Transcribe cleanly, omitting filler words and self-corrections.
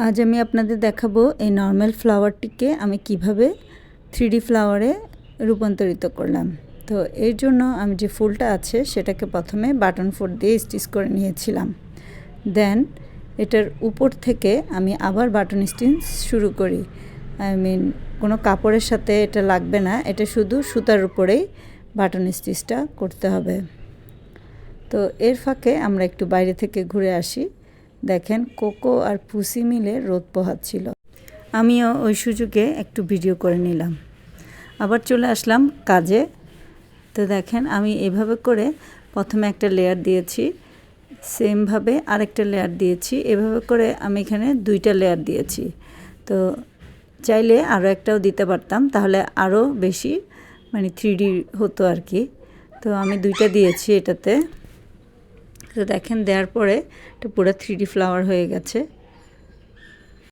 আজ আমি আপনাদের দেখাবো এই নর্মাল ফ্লাওয়ারটিকে আমি কিভাবে 3D ফ্লাওয়ারে রূপান্তরিত করলাম। তো এর জন্য আমি যে ফুলটা আছে সেটাকে প্রথমে বাটন ফোর দিয়ে স্টিচ করে নিয়েছিলাম। দেন এটার উপর থেকে আমি আবার বাটন স্টিচ শুরু করি। কোনো কাপড়ের সাথে এটা লাগবে না, এটা শুধু সুতার উপরেই বাটন স্টিচটা করতে হবে। তো এর ফাঁকে আমরা একটু বাইরে থেকে ঘুরে আসি। দেখেন কোকো আর পুসি মিলে রোদ পোহাচ্ছিল, আমিও ওই সুযোগে একটু ভিডিও করে নিলাম। আবার চলে আসলাম কাজে। তো দেখেন আমি এভাবে করে প্রথমে একটা লেয়ার দিয়েছি, সেমভাবে আরেকটা লেয়ার দিয়েছি, এভাবে করে আমি এখানে 2টা লেয়ার দিয়েছি। তো চাইলে আরও একটাও দিতে পারতাম, তাহলে আরও বেশি 3D হতো আর কি। তো আমি 2টা দিয়েছি এটাতে। তো দেখেন দেওয়ার পরে এটা পুরো 3D ফ্লাওয়ার হয়ে গেছে।